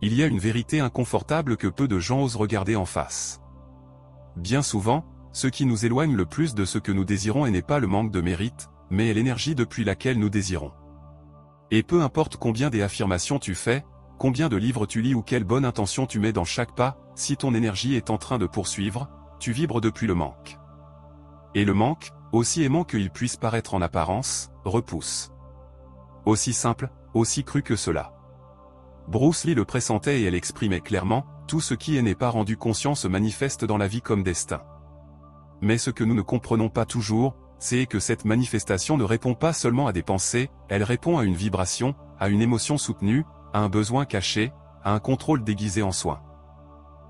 il y a une vérité inconfortable que peu de gens osent regarder en face. Bien souvent, ce qui nous éloigne le plus de ce que nous désirons n'est pas le manque de mérite, mais l'énergie depuis laquelle nous désirons. Et peu importe combien d'affirmations tu fais, combien de livres tu lis ou quelle bonne intention tu mets dans chaque pas, si ton énergie est en train de poursuivre, tu vibres depuis le manque. Et le manque, aussi aimant qu'il puisse paraître en apparence, repousse. Aussi simple, aussi cru que cela. Bruce Lee le pressentait et elle exprimait clairement, tout ce qui n'est pas rendu conscient se manifeste dans la vie comme destin. Mais ce que nous ne comprenons pas toujours, c'est que cette manifestation ne répond pas seulement à des pensées, elle répond à une vibration, à une émotion soutenue, à un besoin caché, à un contrôle déguisé en soin.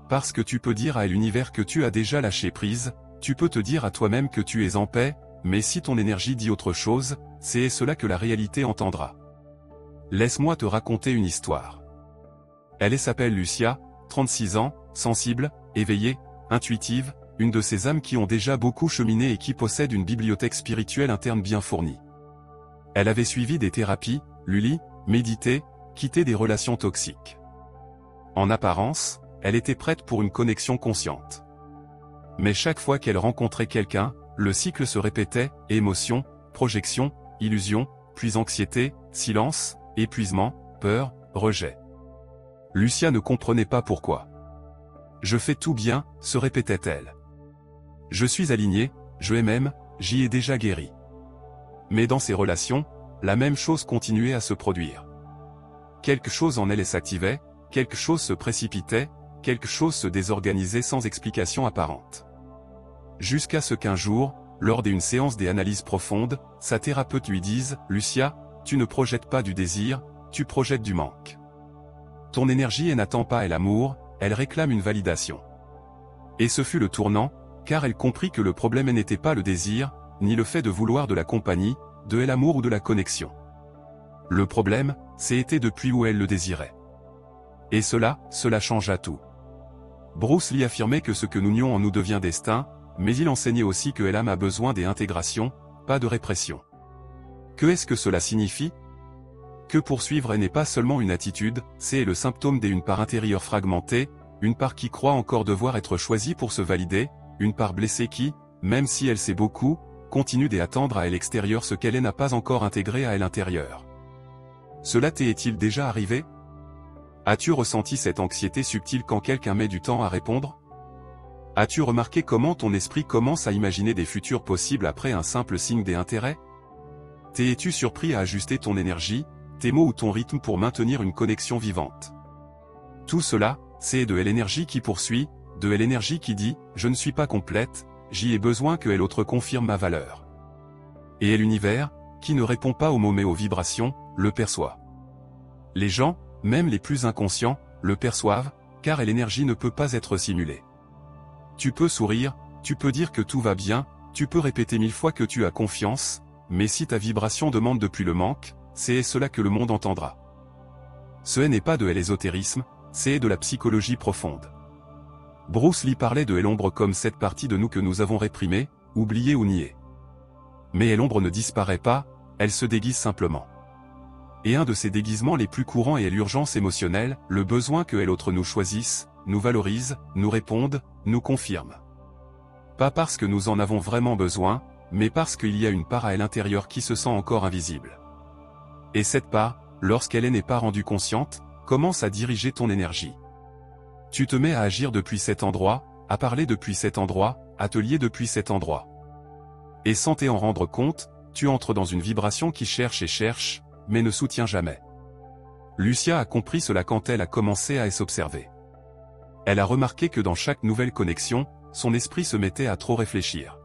Parce que tu peux dire à l'univers que tu as déjà lâché prise, tu peux te dire à toi-même que tu es en paix, mais si ton énergie dit autre chose, c'est cela que la réalité entendra. Laisse-moi te raconter une histoire. Elle s'appelle Lucia, 36 ans, sensible, éveillée, intuitive, une de ces âmes qui ont déjà beaucoup cheminé et qui possèdent une bibliothèque spirituelle interne bien fournie. Elle avait suivi des thérapies, lu, médité, quitté des relations toxiques. En apparence, elle était prête pour une connexion consciente. Mais chaque fois qu'elle rencontrait quelqu'un, le cycle se répétait, émotion, projection, illusion, puis anxiété, silence, épuisement, peur, rejet. Lucia ne comprenait pas pourquoi. « Je fais tout bien », se répétait-elle. « Je suis alignée, je m'aime, j'y ai déjà guéri. » Mais dans ces relations, la même chose continuait à se produire. Quelque chose en elle s'activait, quelque chose se précipitait, quelque chose se désorganisait sans explication apparente. Jusqu'à ce qu'un jour, lors d'une séance des analyses profondes, sa thérapeute lui dise « Lucia, tu ne projettes pas du désir, tu projettes du manque. Ton énergie n'attend pas l'amour, elle réclame une validation. » Et ce fut le tournant, car elle comprit que le problème n'était pas le désir, ni le fait de vouloir de la compagnie, de l'amour ou de la connexion. Le problème, c'était depuis où elle le désirait. Et cela changea tout. Bruce Lee affirmait que ce que nous nions en nous devient destin, mais il enseignait aussi que l'âme a besoin d'intégration, pas de répression. Que est-ce que cela signifie? Que poursuivre n'est pas seulement une attitude, c'est le symptôme d'une part intérieure fragmentée, une part qui croit encore devoir être choisie pour se valider, une part blessée qui, même si elle sait beaucoup, continue d'attendre à l'extérieur ce qu'elle n'a pas encore intégré à l'intérieur. Cela t'est-il déjà arrivé? As-tu ressenti cette anxiété subtile quand quelqu'un met du temps à répondre? As-tu remarqué comment ton esprit commence à imaginer des futurs possibles après un simple signe d'intérêt? T'es-tu surpris à ajuster ton énergie, tes mots ou ton rythme pour maintenir une connexion vivante? Tout cela, c'est de l'énergie qui poursuit, de l'énergie qui dit « Je ne suis pas complète, j'y ai besoin que l'autre confirme ma valeur. » Et l'univers, qui ne répond pas aux mots mais aux vibrations, le perçoit. Les gens, même les plus inconscients, le perçoivent, car l'énergie ne peut pas être simulée. Tu peux sourire, tu peux dire que tout va bien, tu peux répéter 1000 fois que tu as confiance, mais si ta vibration demande depuis le manque, c'est cela que le monde entendra. Ce n'est pas de l'ésotérisme, c'est de la psychologie profonde. Bruce Lee parlait de l'ombre comme cette partie de nous que nous avons réprimée, oubliée ou niée. Mais l'ombre ne disparaît pas, elle se déguise simplement. Et un de ces déguisements les plus courants est l'urgence émotionnelle, le besoin que l'autre nous choisisse, nous valorise, nous réponde, nous confirme. Pas parce que nous en avons vraiment besoin, mais parce qu'il y a une part à l'intérieur qui se sent encore invisible. Et cette part, lorsqu'elle n'est pas rendue consciente, commence à diriger ton énergie. Tu te mets à agir depuis cet endroit, à parler depuis cet endroit, à te lier depuis cet endroit. Et sans t'en rendre compte, tu entres dans une vibration qui cherche et cherche, mais ne soutient jamais. Lucia a compris cela quand elle a commencé à s'observer. Elle a remarqué que dans chaque nouvelle connexion, son esprit se mettait à trop réfléchir.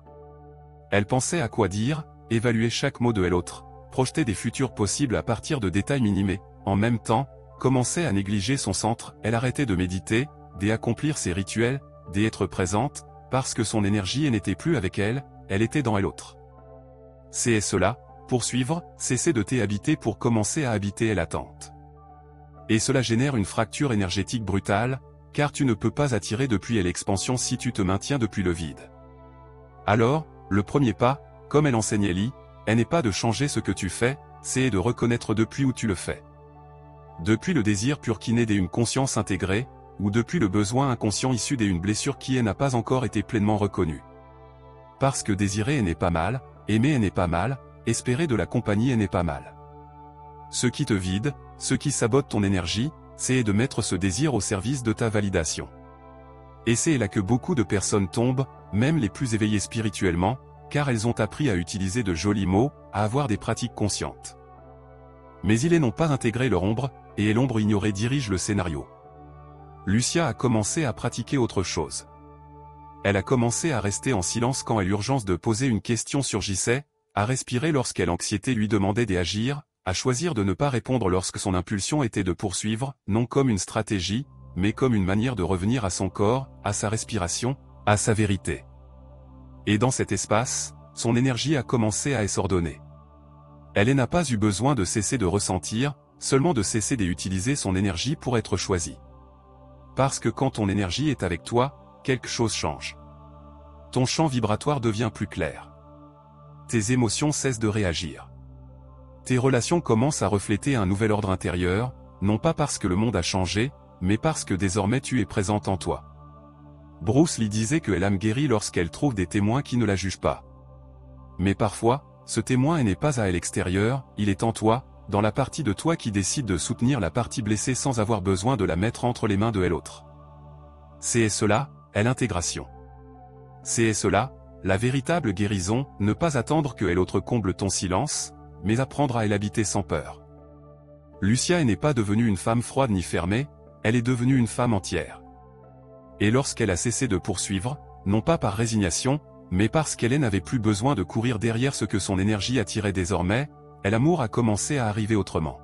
Elle pensait à quoi dire, évaluer chaque mot de l'autre, projeter des futurs possibles à partir de détails minimés, en même temps, commençait à négliger son centre, elle arrêtait de méditer, d'accomplir ses rituels, d'être présente, parce que son énergie n'était plus avec elle, elle était dans l'autre. C'est cela, poursuivre, cesser de t'habiter pour commencer à habiter l'attente. Et cela génère une fracture énergétique brutale, car tu ne peux pas attirer depuis l'expansion si tu te maintiens depuis le vide. Alors, le premier pas, comme elle enseignait Lee, n'est pas de changer ce que tu fais, c'est de reconnaître depuis où tu le fais. Depuis le désir pur qui naît d'une conscience intégrée, ou depuis le besoin inconscient issu d'une blessure qui n'a pas encore été pleinement reconnue. Parce que désirer n'est pas mal, aimer n'est pas mal, espérer de la compagnie n'est pas mal. Ce qui te vide, ce qui sabote ton énergie, c'est de mettre ce désir au service de ta validation. Et c'est là que beaucoup de personnes tombent, même les plus éveillées spirituellement, car elles ont appris à utiliser de jolis mots, à avoir des pratiques conscientes. Mais ils n'ont pas intégré leur ombre, et l'ombre ignorée dirige le scénario. Lucia a commencé à pratiquer autre chose. Elle a commencé à rester en silence quand l'urgence de poser une question surgissait, à respirer lorsqu'elle anxiété lui demandait d'agir, à choisir de ne pas répondre lorsque son impulsion était de poursuivre, non comme une stratégie, mais comme une manière de revenir à son corps, à sa respiration, à sa vérité. Et dans cet espace, son énergie a commencé à s'ordonner. Elle n'a pas eu besoin de cesser de ressentir, seulement de cesser d'utiliser son énergie pour être choisie. Parce que quand ton énergie est avec toi, quelque chose change. Ton champ vibratoire devient plus clair. Tes émotions cessent de réagir. Tes relations commencent à refléter un nouvel ordre intérieur, non pas parce que le monde a changé, mais parce que désormais tu es présente en toi. Bruce Lee disait que l'âme guérit lorsqu'elle trouve des témoins qui ne la jugent pas. Mais parfois, ce témoin n'est pas à l'extérieur, il est en toi, dans la partie de toi qui décide de soutenir la partie blessée sans avoir besoin de la mettre entre les mains de l'autre. C'est cela, l'intégration. C'est cela, la véritable guérison, ne pas attendre que l'autre comble ton silence, mais apprendre à l'habiter sans peur. Lucia n'est pas devenue une femme froide ni fermée, elle est devenue une femme entière. Et lorsqu'elle a cessé de poursuivre, non pas par résignation, mais parce qu'elle n'avait plus besoin de courir derrière ce que son énergie attirait désormais, l'amour a commencé à arriver autrement.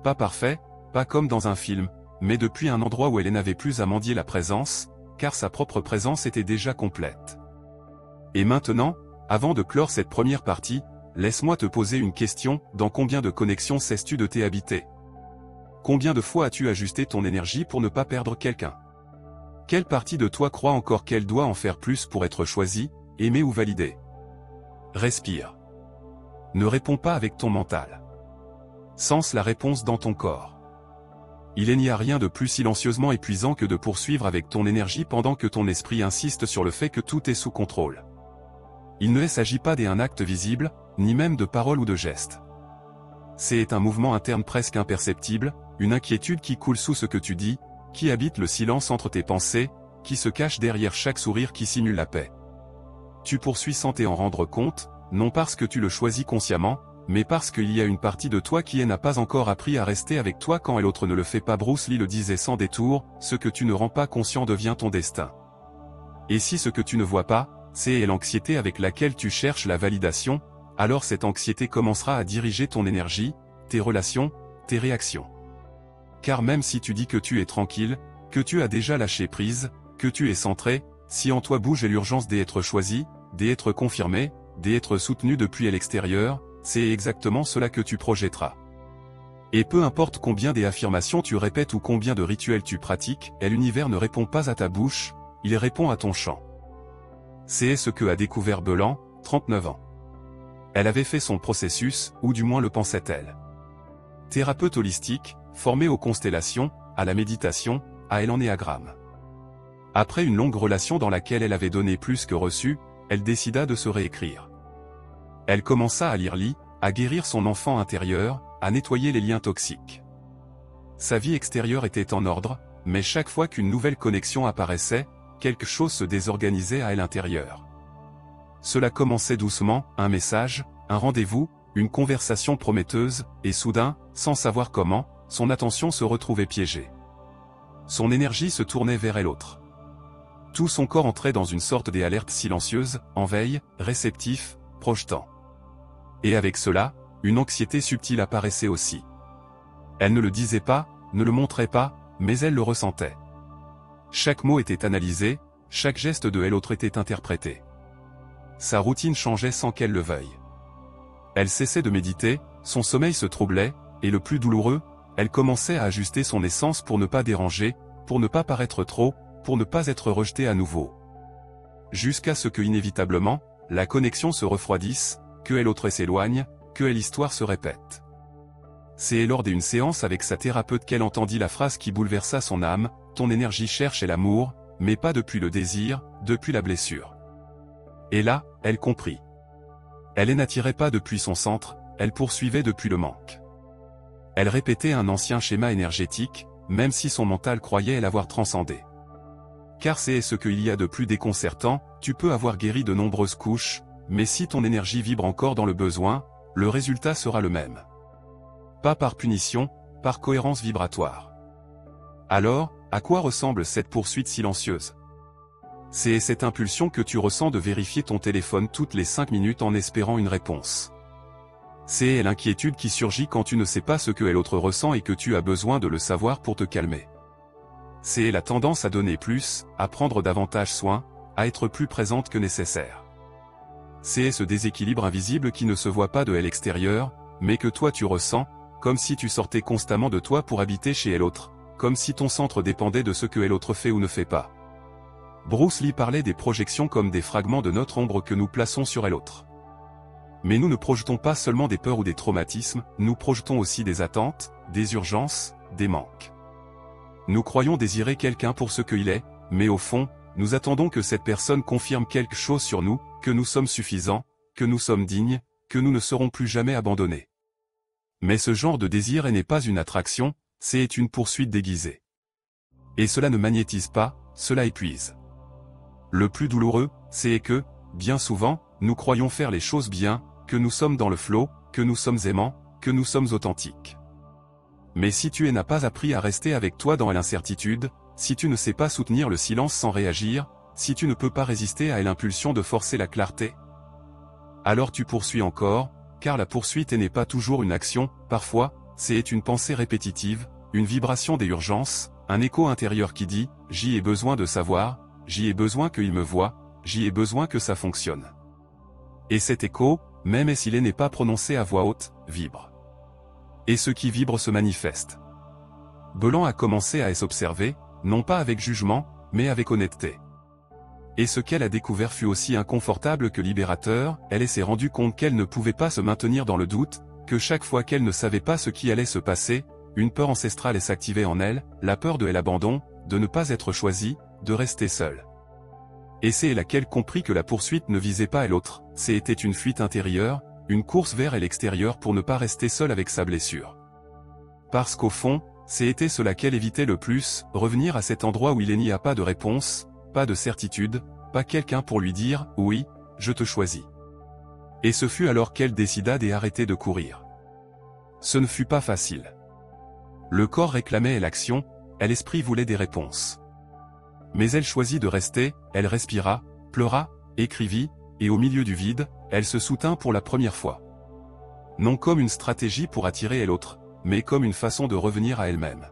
Pas parfait, pas comme dans un film, mais depuis un endroit où elle n'avait plus à mendier la présence, car sa propre présence était déjà complète. Et maintenant, avant de clore cette première partie, laisse-moi te poser une question, dans combien de connexions cesses-tu de t'habiter? Combien de fois as-tu ajusté ton énergie pour ne pas perdre quelqu'un? Quelle partie de toi croit encore qu'elle doit en faire plus pour être choisie, aimée ou validée? Respire. Ne réponds pas avec ton mental. Sens la réponse dans ton corps. Il n'y a rien de plus silencieusement épuisant que de poursuivre avec ton énergie pendant que ton esprit insiste sur le fait que tout est sous contrôle. Il ne s'agit pas d'un acte visible, ni même de paroles ou de gestes. C'est un mouvement interne presque imperceptible, une inquiétude qui coule sous ce que tu dis, qui habite le silence entre tes pensées, qui se cache derrière chaque sourire qui simule la paix. Tu poursuis sans t'en rendre compte, non parce que tu le choisis consciemment, mais parce qu'il y a une partie de toi qui n'a pas encore appris à rester avec toi quand l'autre ne le fait pas. Bruce Lee le disait sans détour, ce que tu ne rends pas conscient devient ton destin. Et si ce que tu ne vois pas, c'est l'anxiété avec laquelle tu cherches la validation, alors cette anxiété commencera à diriger ton énergie, tes relations, tes réactions. Car même si tu dis que tu es tranquille, que tu as déjà lâché prise, que tu es centré, si en toi bouge l'urgence d'être choisi, d'être confirmé, d'être soutenu depuis l'extérieur, c'est exactement cela que tu projetteras. Et peu importe combien d'affirmations tu répètes ou combien de rituels tu pratiques, l'univers ne répond pas à ta bouche, il répond à ton champ. C'est ce que a découvert Belan, 39 ans. Elle avait fait son processus, ou du moins le pensait-elle. Thérapeute holistique, formée aux constellations, à la méditation, à l'ennéagramme. Après une longue relation dans laquelle elle avait donné plus que reçu, elle décida de se réécrire. Elle commença à lire Lee, à guérir son enfant intérieur, à nettoyer les liens toxiques. Sa vie extérieure était en ordre, mais chaque fois qu'une nouvelle connexion apparaissait, quelque chose se désorganisait à l'intérieur. Cela commençait doucement, un message, un rendez-vous, une conversation prometteuse, et soudain, sans savoir comment, son attention se retrouvait piégée. Son énergie se tournait vers l'autre. Tout son corps entrait dans une sorte d'alerte silencieuse, en veille, réceptif, projetant. Et avec cela, une anxiété subtile apparaissait aussi. Elle ne le disait pas, ne le montrait pas, mais elle le ressentait. Chaque mot était analysé, chaque geste de l'autre était interprété. Sa routine changeait sans qu'elle le veuille. Elle cessait de méditer, son sommeil se troublait, et le plus douloureux, elle commençait à ajuster son essence pour ne pas déranger, pour ne pas paraître trop, pour ne pas être rejetée à nouveau. Jusqu'à ce que inévitablement, la connexion se refroidisse, que l'autre s'éloigne, que l'histoire se répète. c'est lors d'une séance avec sa thérapeute qu'elle entendit la phrase qui bouleversa son âme, « Ton énergie cherche l'amour, mais pas depuis le désir, depuis la blessure. » Et là, elle comprit. Elle n'attirait pas depuis son centre, elle poursuivait depuis le manque. Elle répétait un ancien schéma énergétique, même si son mental croyait l'avoir transcendé. Car c'est ce qu'il y a de plus déconcertant, tu peux avoir guéri de nombreuses couches, mais si ton énergie vibre encore dans le besoin, le résultat sera le même. Pas par punition, par cohérence vibratoire. Alors, à quoi ressemble cette poursuite silencieuse? C'est cette impulsion que tu ressens de vérifier ton téléphone toutes les 5 minutes en espérant une réponse. C'est l'inquiétude qui surgit quand tu ne sais pas ce que l'autre ressent et que tu as besoin de le savoir pour te calmer. C'est la tendance à donner plus, à prendre davantage soin, à être plus présente que nécessaire. C'est ce déséquilibre invisible qui ne se voit pas de l'extérieur, mais que toi tu ressens, comme si tu sortais constamment de toi pour habiter chez l'autre, comme si ton centre dépendait de ce que l'autre fait ou ne fait pas. Bruce Lee parlait des projections comme des fragments de notre ombre que nous plaçons sur l'autre. Mais nous ne projetons pas seulement des peurs ou des traumatismes, nous projetons aussi des attentes, des urgences, des manques. Nous croyons désirer quelqu'un pour ce qu'il est, mais au fond, nous attendons que cette personne confirme quelque chose sur nous, que nous sommes suffisants, que nous sommes dignes, que nous ne serons plus jamais abandonnés. Mais ce genre de désir n'est pas une attraction, c'est une poursuite déguisée. Et cela ne magnétise pas, cela épuise. Le plus douloureux, c'est que, bien souvent, nous croyons faire les choses bien, que nous sommes dans le flot, que nous sommes aimants, que nous sommes authentiques. Mais si tu n'as pas appris à rester avec toi dans l'incertitude, si tu ne sais pas soutenir le silence sans réagir, si tu ne peux pas résister à l'impulsion de forcer la clarté, alors tu poursuis encore, car la poursuite n'est pas toujours une action, parfois, c'est une pensée répétitive, une vibration des urgences, un écho intérieur qui dit « j'y ai besoin de savoir, j'y ai besoin qu'il me voie, j'y ai besoin que ça fonctionne ». Et cet écho, même s'il n'est pas prononcé à voix haute, vibre. Et ce qui vibre se manifeste. Bellan a commencé à s'observer, non pas avec jugement, mais avec honnêteté. Et ce qu'elle a découvert fut aussi inconfortable que libérateur, elle s'est rendue compte qu'elle ne pouvait pas se maintenir dans le doute, que chaque fois qu'elle ne savait pas ce qui allait se passer, une peur ancestrale s'activait en elle, la peur de l'abandon, de ne pas être choisie, de rester seule. Et c'est là qu'elle comprit que la poursuite ne visait pas l'autre, c'était une fuite intérieure, une course vers l'extérieur pour ne pas rester seule avec sa blessure. Parce qu'au fond, c'était cela qu'elle évitait le plus, revenir à cet endroit où il n'y a pas de réponse, pas de certitude, pas quelqu'un pour lui dire « oui, je te choisis ». Et ce fut alors qu'elle décida d'arrêter de courir. Ce ne fut pas facile. Le corps réclamait l'action, l'esprit voulait des réponses. Mais elle choisit de rester, elle respira, pleura, écrivit, et au milieu du vide, elle se soutint pour la première fois. Non comme une stratégie pour attirer l'autre, mais comme une façon de revenir à elle-même.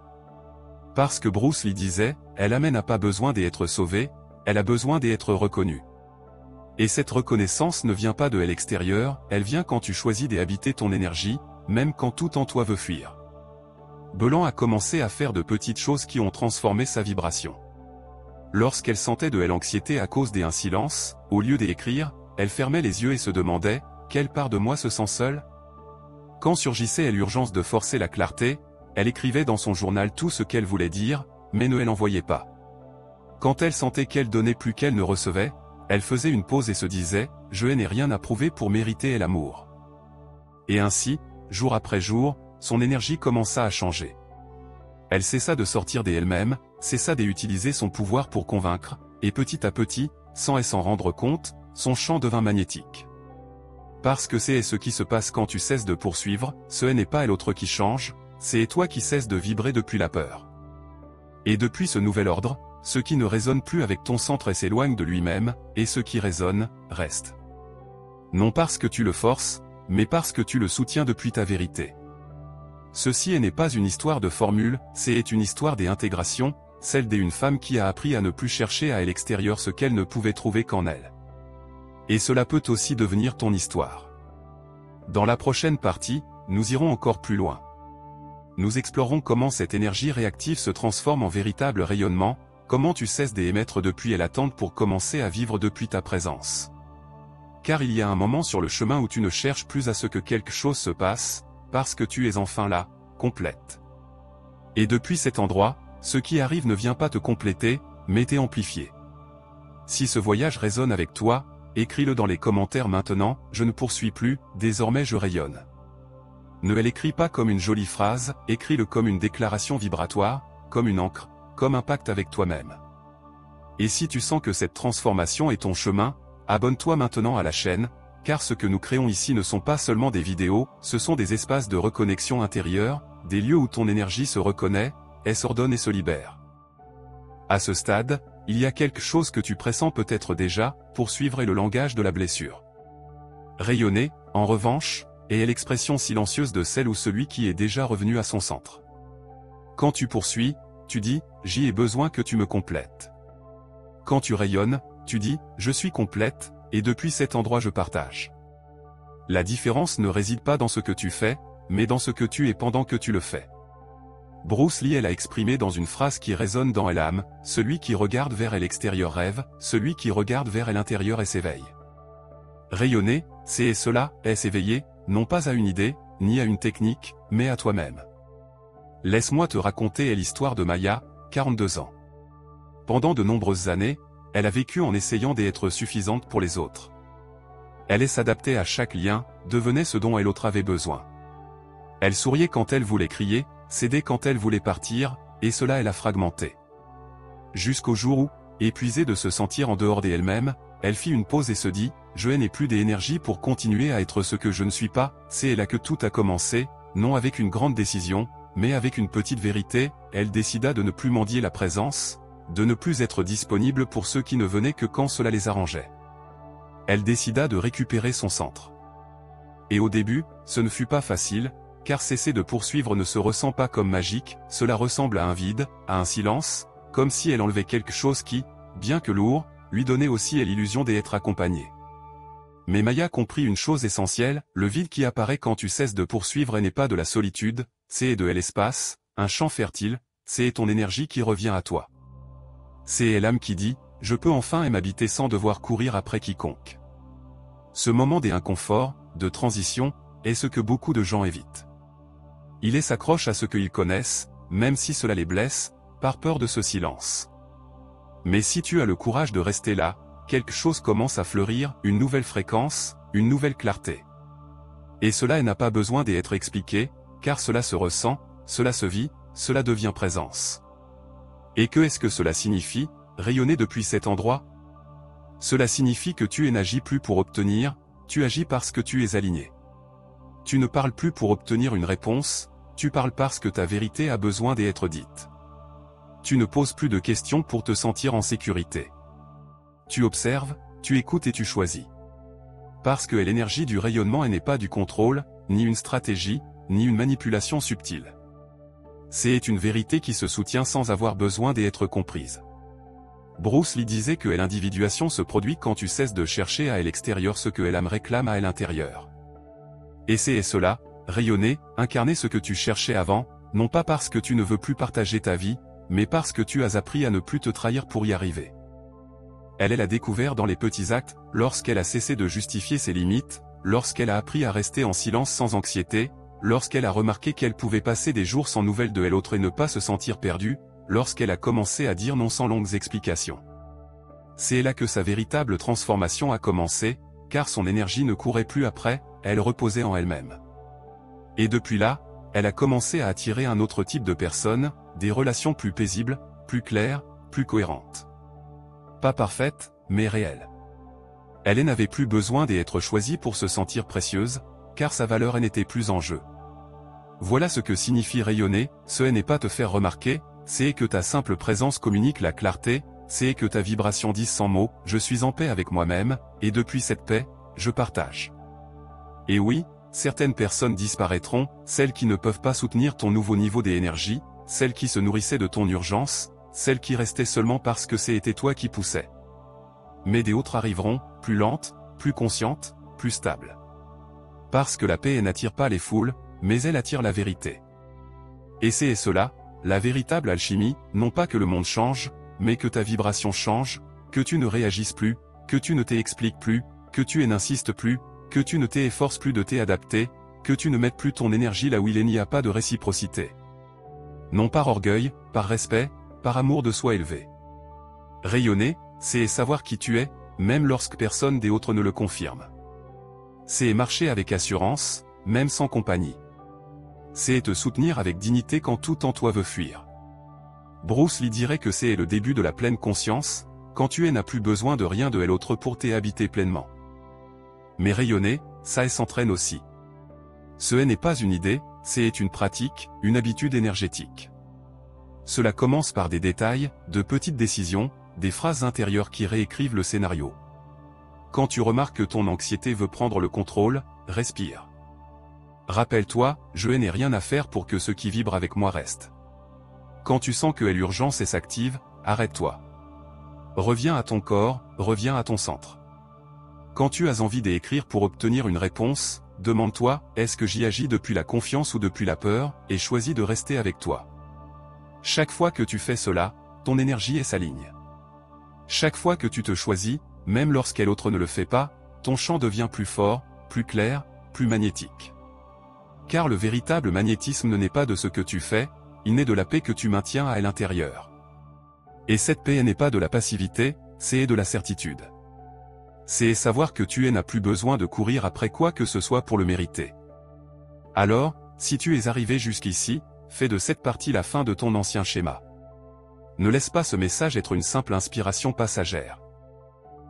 Parce que Bruce Lee disait, elle n'a pas besoin d'être sauvée, elle a besoin d'être reconnue. Et cette reconnaissance ne vient pas de l'extérieur, elle vient quand tu choisis d'habiter ton énergie, même quand tout en toi veut fuir. Bellan a commencé à faire de petites choses qui ont transformé sa vibration. Lorsqu'elle sentait de l'anxiété à cause d'un silence, au lieu d'écrire, elle fermait les yeux et se demandait « Quelle part de moi se sent seule ?» Quand surgissait l'urgence de forcer la clarté, elle écrivait dans son journal tout ce qu'elle voulait dire, mais ne l'envoyait pas. Quand elle sentait qu'elle donnait plus qu'elle ne recevait, elle faisait une pause et se disait « Je n'ai rien à prouver pour mériter l'amour ». Et ainsi, jour après jour, son énergie commença à changer. Elle cessa de sortir d'elle-même, cessa d'utiliser son pouvoir pour convaincre, et petit à petit, sans s'en rendre compte, son champ devint magnétique. Parce que c'est ce qui se passe quand tu cesses de poursuivre, ce n'est pas l'autre qui change, c'est toi qui cesses de vibrer depuis la peur. Et depuis ce nouvel ordre, ce qui ne résonne plus avec ton centre s'éloigne de lui-même, et ce qui résonne, reste. Non parce que tu le forces, mais parce que tu le soutiens depuis ta vérité. Ceci n'est pas une histoire de formule, c'est une histoire d'intégration, celle d'une femme qui a appris à ne plus chercher à l'extérieur ce qu'elle ne pouvait trouver qu'en elle. Et cela peut aussi devenir ton histoire. Dans la prochaine partie, nous irons encore plus loin. Nous explorons comment cette énergie réactive se transforme en véritable rayonnement, comment tu cesses d'émettre depuis l'attente pour commencer à vivre depuis ta présence. Car il y a un moment sur le chemin où tu ne cherches plus à ce que quelque chose se passe, parce que tu es enfin là, complète. Et depuis cet endroit, ce qui arrive ne vient pas te compléter, mais t'est amplifié. Si ce voyage résonne avec toi, écris-le dans les commentaires maintenant, je ne poursuis plus, désormais je rayonne. Ne l'écris pas comme une jolie phrase, écris-le comme une déclaration vibratoire, comme une encre, comme un pacte avec toi-même. Et si tu sens que cette transformation est ton chemin, abonne-toi maintenant à la chaîne, car ce que nous créons ici ne sont pas seulement des vidéos, ce sont des espaces de reconnexion intérieure, des lieux où ton énergie se reconnaît, elle s'ordonne et se libère. À ce stade, il y a quelque chose que tu pressens peut-être déjà, poursuivre est le langage de la blessure. Rayonner, en revanche, est l'expression silencieuse de celle ou celui qui est déjà revenu à son centre. Quand tu poursuis, tu dis « j'y ai besoin que tu me complètes ». Quand tu rayonnes, tu dis « je suis complète » et depuis cet endroit je partage. La différence ne réside pas dans ce que tu fais, mais dans ce que tu es pendant que tu le fais. Bruce Lee l'a exprimé dans une phrase qui résonne dans l'âme, celui qui regarde vers l'extérieur rêve, celui qui regarde vers l'intérieur et s'éveille. Rayonner, c'est cela, est s'éveiller, non pas à une idée, ni à une technique, mais à toi-même. Laisse-moi te raconter l'histoire de Maya, 42 ans. Pendant de nombreuses années, elle a vécu en essayant d'être suffisante pour les autres. Elle s'adaptait à chaque lien, devenait ce dont l'autre avait besoin. Elle souriait quand elle voulait crier, cédait quand elle voulait partir, et cela elle a fragmenté. Jusqu'au jour où, épuisée de se sentir en dehors d'elle-même, elle fit une pause et se dit, je n'ai plus d'énergie pour continuer à être ce que je ne suis pas, c'est là que tout a commencé, non avec une grande décision, mais avec une petite vérité, elle décida de ne plus mendier la présence, de ne plus être disponible pour ceux qui ne venaient que quand cela les arrangeait. Elle décida de récupérer son centre. Et au début, ce ne fut pas facile, car cesser de poursuivre ne se ressent pas comme magique, cela ressemble à un vide, à un silence, comme si elle enlevait quelque chose qui, bien que lourd, lui donnait aussi l'illusion d'être accompagnée. Mais Maya comprit une chose essentielle, le vide qui apparaît quand tu cesses de poursuivre n'est pas de la solitude, c'est de l'espace, un champ fertile, c'est ton énergie qui revient à toi. C'est l'âme qui dit, je peux enfin m'habiter sans devoir courir après quiconque. Ce moment d'inconfort, de transition, est ce que beaucoup de gens évitent. Ils s'accrochent à ce qu'ils connaissent, même si cela les blesse, par peur de ce silence. Mais si tu as le courage de rester là, quelque chose commence à fleurir, une nouvelle fréquence, une nouvelle clarté. Et cela n'a pas besoin d'être expliqué, car cela se ressent, cela se vit, cela devient présence. Et que est-ce que cela signifie, rayonner depuis cet endroit? Cela signifie que tu n'agis plus pour obtenir, tu agis parce que tu es aligné. Tu ne parles plus pour obtenir une réponse, tu parles parce que ta vérité a besoin d'être dite. Tu ne poses plus de questions pour te sentir en sécurité. Tu observes, tu écoutes et tu choisis. Parce que l'énergie du rayonnement n'est pas du contrôle, ni une stratégie, ni une manipulation subtile. C'est une vérité qui se soutient sans avoir besoin d'être comprise. Bruce Lee disait que l'individuation se produit quand tu cesses de chercher à l'extérieur ce que l'âme réclame à l'intérieur. Et c'est cela, rayonner, incarner ce que tu cherchais avant, non pas parce que tu ne veux plus partager ta vie, mais parce que tu as appris à ne plus te trahir pour y arriver. Elle l'a découvert dans les petits actes, lorsqu'elle a cessé de justifier ses limites, lorsqu'elle a appris à rester en silence sans anxiété, lorsqu'elle a remarqué qu'elle pouvait passer des jours sans nouvelles de l'autre et ne pas se sentir perdue, lorsqu'elle a commencé à dire non sans longues explications. C'est là que sa véritable transformation a commencé, car son énergie ne courait plus après, elle reposait en elle-même. Et depuis là, elle a commencé à attirer un autre type de personnes, des relations plus paisibles, plus claires, plus cohérentes. Pas parfaites, mais réelles. Elle n'avait plus besoin d'être choisie pour se sentir précieuse, car sa valeur n'était plus en jeu. Voilà ce que signifie rayonner, ce n'est pas te faire remarquer, c'est que ta simple présence communique la clarté, c'est que ta vibration dise sans mots, je suis en paix avec moi-même, et depuis cette paix, je partage. Et oui, certaines personnes disparaîtront, celles qui ne peuvent pas soutenir ton nouveau niveau d'énergie, celles qui se nourrissaient de ton urgence, celles qui restaient seulement parce que c'était toi qui poussais. Mais des autres arriveront, plus lentes, plus conscientes, plus stables. Parce que la paix n'attire pas les foules, mais elle attire la vérité. Et c'est cela, la véritable alchimie, non pas que le monde change, mais que ta vibration change, que tu ne réagisses plus, que tu ne t'expliques plus, que tu n'insistes plus, que tu ne t'efforces plus de t'adapter, Que tu ne mettes plus ton énergie là où il n'y a pas de réciprocité. Non par orgueil, par respect, par amour de soi élevé. Rayonner, c'est savoir qui tu es, même lorsque personne d'autre ne le confirme. C'est marcher avec assurance, même sans compagnie. C'est te soutenir avec dignité quand tout en toi veut fuir. Bruce Lee dirait que c'est le début de la pleine conscience, quand tu n'as plus besoin de rien de l'autre pour t'habiter pleinement. Mais rayonner, ça s'entraîne aussi. Ce n'est pas une idée, c'est une pratique, une habitude énergétique. Cela commence par des détails, de petites décisions, des phrases intérieures qui réécrivent le scénario. Quand tu remarques que ton anxiété veut prendre le contrôle, respire. Rappelle-toi, je n'ai rien à faire pour que ce qui vibre avec moi reste. Quand tu sens que l'urgence s'active, arrête-toi. Reviens à ton corps, reviens à ton centre. Quand tu as envie d'écrire pour obtenir une réponse, demande-toi, est-ce que j'y agis depuis la confiance ou depuis la peur, et choisis de rester avec toi. Chaque fois que tu fais cela, ton énergie s'aligne. Chaque fois que tu te choisis, même lorsqu'un autre ne le fait pas, ton champ devient plus fort, plus clair, plus magnétique. Car le véritable magnétisme ne naît pas de ce que tu fais, il naît de la paix que tu maintiens à l'intérieur. Et cette paix n'est pas de la passivité, c'est de la certitude. C'est savoir que tu n'as plus besoin de courir après quoi que ce soit pour le mériter. Alors, si tu es arrivé jusqu'ici, fais de cette partie la fin de ton ancien schéma. Ne laisse pas ce message être une simple inspiration passagère.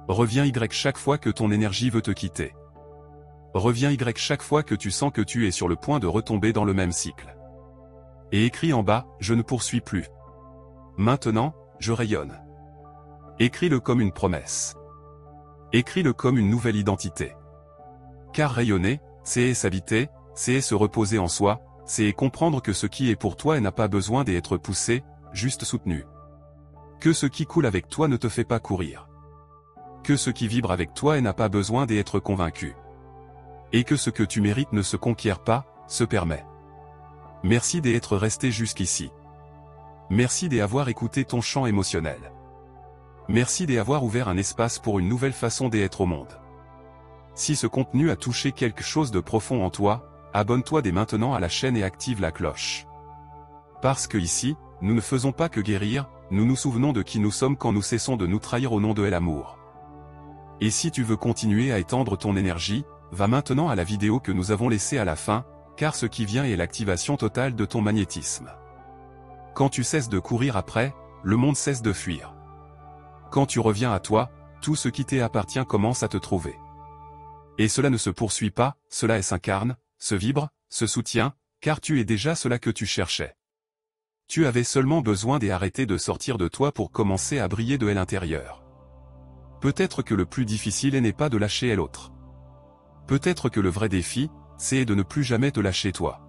Reviens chaque fois que ton énergie veut te quitter. Reviens chaque fois que tu sens que tu es sur le point de retomber dans le même cycle. Et écris en bas, je ne poursuis plus. Maintenant, je rayonne. Écris-le comme une promesse. Écris-le comme une nouvelle identité. Car rayonner, c'est s'habiter, c'est se reposer en soi, c'est comprendre que ce qui est pour toi n'a pas besoin d'être poussé, juste soutenu. Que ce qui coule avec toi ne te fait pas courir. Que ce qui vibre avec toi n'a pas besoin d'être convaincu. Et que ce que tu mérites ne se conquiert pas, se permet. Merci d'être resté jusqu'ici. Merci d'avoir écouté ton chant émotionnel. Merci d'avoir ouvert un espace pour une nouvelle façon d'être au monde. Si ce contenu a touché quelque chose de profond en toi, abonne-toi dès maintenant à la chaîne et active la cloche. Parce que ici, nous ne faisons pas que guérir, nous nous souvenons de qui nous sommes quand nous cessons de nous trahir au nom de l'amour. Et si tu veux continuer à étendre ton énergie, va maintenant à la vidéo que nous avons laissée à la fin, car ce qui vient est l'activation totale de ton magnétisme. Quand tu cesses de courir après, le monde cesse de fuir. Quand tu reviens à toi, tout ce qui t'appartient commence à te trouver. Et cela ne se poursuit pas, cela s'incarne, se vibre, se soutient, car tu es déjà cela que tu cherchais. Tu avais seulement besoin d'arrêter de sortir de toi pour commencer à briller de l'intérieur. Peut-être que le plus difficile n'est pas de lâcher l'autre. Peut-être que le vrai défi, c'est de ne plus jamais te lâcher toi.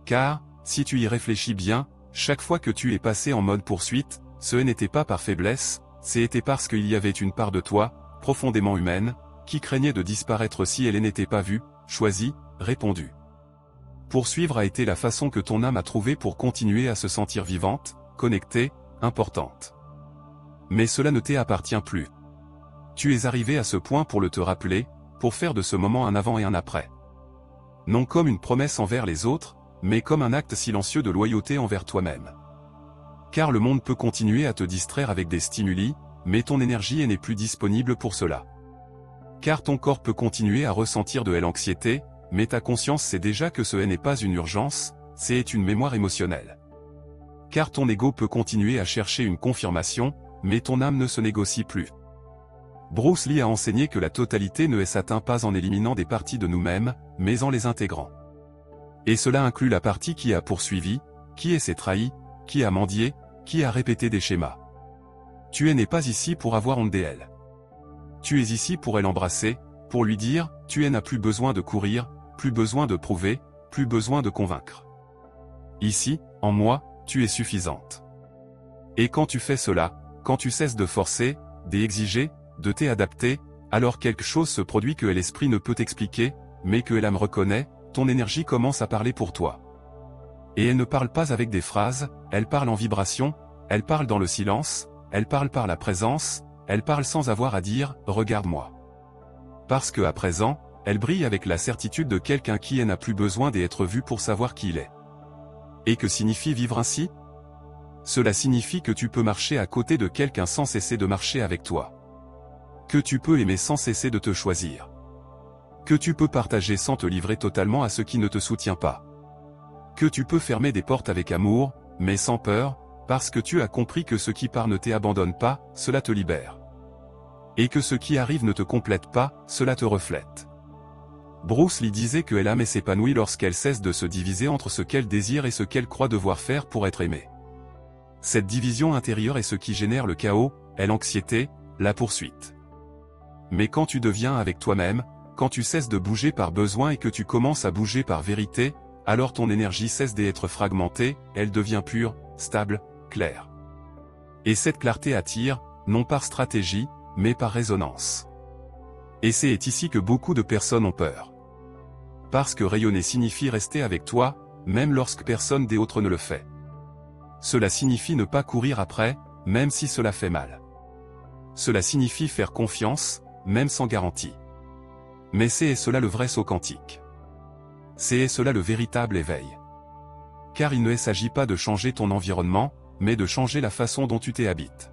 Car, si tu y réfléchis bien, chaque fois que tu es passé en mode poursuite, ce n'était pas par faiblesse, c'était parce qu'il y avait une part de toi, profondément humaine, qui craignait de disparaître si elle n'était pas vue, choisie, répondue. Poursuivre a été la façon que ton âme a trouvée pour continuer à se sentir vivante, connectée, importante. Mais cela ne t'appartient plus. Tu es arrivé à ce point pour le te rappeler, pour faire de ce moment un avant et un après. Non comme une promesse envers les autres, mais comme un acte silencieux de loyauté envers toi-même. Car le monde peut continuer à te distraire avec des stimuli, mais ton énergie n'est plus disponible pour cela. Car ton corps peut continuer à ressentir de l'anxiété, mais ta conscience sait déjà que ce n'est pas une urgence, c'est une mémoire émotionnelle. Car ton ego peut continuer à chercher une confirmation, mais ton âme ne se négocie plus. Bruce Lee a enseigné que la totalité ne s'atteint pas en éliminant des parties de nous-mêmes, mais en les intégrant. Et cela inclut la partie qui a poursuivi, qui s'est trahi, qui a mendié, qui a répété des schémas. Tu n'es pas ici pour avoir honte d'elle. Tu es ici pour l'embrasser, pour lui dire, tu n'as plus besoin de courir, plus besoin de prouver, plus besoin de convaincre. Ici, en moi, tu es suffisante. Et quand tu fais cela, quand tu cesses de forcer, d'exiger, de t'adapter, alors quelque chose se produit que l'esprit ne peut expliquer, mais que l'âme reconnaît, ton énergie commence à parler pour toi. Et elle ne parle pas avec des phrases, elle parle en vibration, elle parle dans le silence, elle parle par la présence, elle parle sans avoir à dire « regarde-moi ». Parce que à présent, elle brille avec la certitude de quelqu'un qui n'a plus besoin d'être vu pour savoir qui il est. Et que signifie vivre ainsi? Cela signifie que tu peux marcher à côté de quelqu'un sans cesser de marcher avec toi. Que tu peux aimer sans cesser de te choisir. Que tu peux partager sans te livrer totalement à ce qui ne te soutient pas. Que tu peux fermer des portes avec amour, mais sans peur, parce que tu as compris que ce qui part ne t'abandonne pas, cela te libère. Et que ce qui arrive ne te complète pas, cela te reflète. Bruce Lee disait que l'âme s'épanouit lorsqu'elle cesse de se diviser entre ce qu'elle désire et ce qu'elle croit devoir faire pour être aimée. Cette division intérieure est ce qui génère le chaos, et l'anxiété, la poursuite. Mais quand tu deviens avec toi-même, quand tu cesses de bouger par besoin et que tu commences à bouger par vérité, alors ton énergie cesse d'être fragmentée, elle devient pure, stable, claire. Et cette clarté attire, non par stratégie, mais par résonance. Et c'est ici que beaucoup de personnes ont peur. Parce que rayonner signifie rester avec toi, même lorsque personne d'autre ne le fait. Cela signifie ne pas courir après, même si cela fait mal. Cela signifie faire confiance, même sans garantie. Mais c'est cela le vrai saut quantique. C'est cela le véritable éveil. Car il ne s'agit pas de changer ton environnement, mais de changer la façon dont tu t'habites.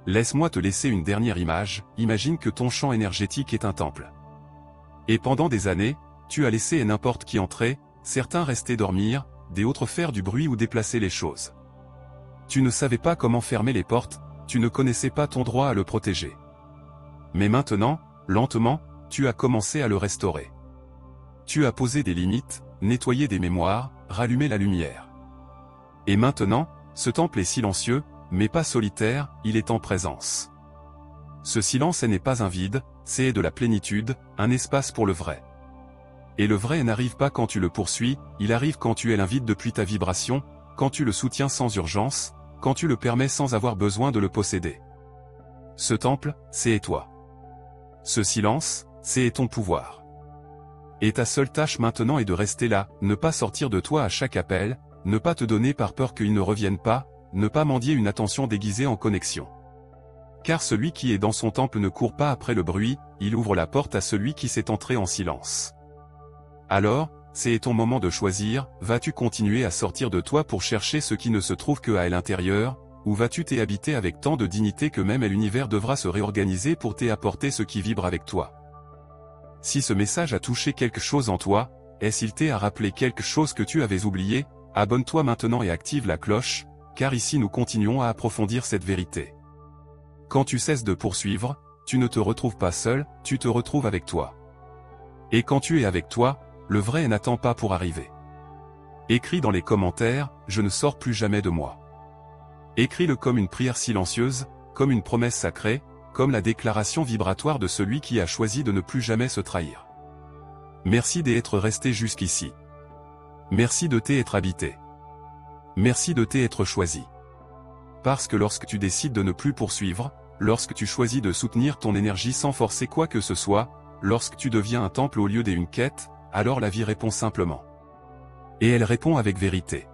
Laisse-moi te laisser une dernière image, imagine que ton champ énergétique est un temple. Et pendant des années, tu as laissé n'importe qui entrer, certains rester dormir, d'autres faire du bruit ou déplacer les choses. Tu ne savais pas comment fermer les portes, tu ne connaissais pas ton droit à le protéger. Mais maintenant, lentement, tu as commencé à le restaurer. Tu as posé des limites, nettoyé des mémoires, rallumé la lumière. Et maintenant, ce temple est silencieux, mais pas solitaire, il est en présence. Ce silence n'est pas un vide, c'est de la plénitude, un espace pour le vrai. Et le vrai n'arrive pas quand tu le poursuis, il arrive quand tu l'invites depuis ta vibration, quand tu le soutiens sans urgence, quand tu le permets sans avoir besoin de le posséder. Ce temple, c'est toi. Ce silence, c'est ton pouvoir. Et ta seule tâche maintenant est de rester là, ne pas sortir de toi à chaque appel, ne pas te donner par peur qu'il ne revienne pas, ne pas mendier une attention déguisée en connexion. Car celui qui est dans son temple ne court pas après le bruit, il ouvre la porte à celui qui s'est entré en silence. Alors, c'est ton moment de choisir, vas-tu continuer à sortir de toi pour chercher ce qui ne se trouve que à l'intérieur, ou vas-tu t'habiter avec tant de dignité que même l'univers devra se réorganiser pour t'apporter ce qui vibre avec toi. Si ce message a touché quelque chose en toi, s'il t'a rappelé quelque chose que tu avais oublié, abonne-toi maintenant et active la cloche, car ici nous continuons à approfondir cette vérité. Quand tu cesses de poursuivre, tu ne te retrouves pas seul, tu te retrouves avec toi. Et quand tu es avec toi, le vrai n'attend pas pour arriver. Écris dans les commentaires, je ne sors plus jamais de moi. Écris-le comme une prière silencieuse, comme une promesse sacrée, comme la déclaration vibratoire de celui qui a choisi de ne plus jamais se trahir. Merci d'être resté jusqu'ici. Merci de t'être habité. Merci de t'être choisi. Parce que lorsque tu décides de ne plus poursuivre, lorsque tu choisis de soutenir ton énergie sans forcer quoi que ce soit, lorsque tu deviens un temple au lieu d'une quête, alors la vie répond simplement. Et elle répond avec vérité.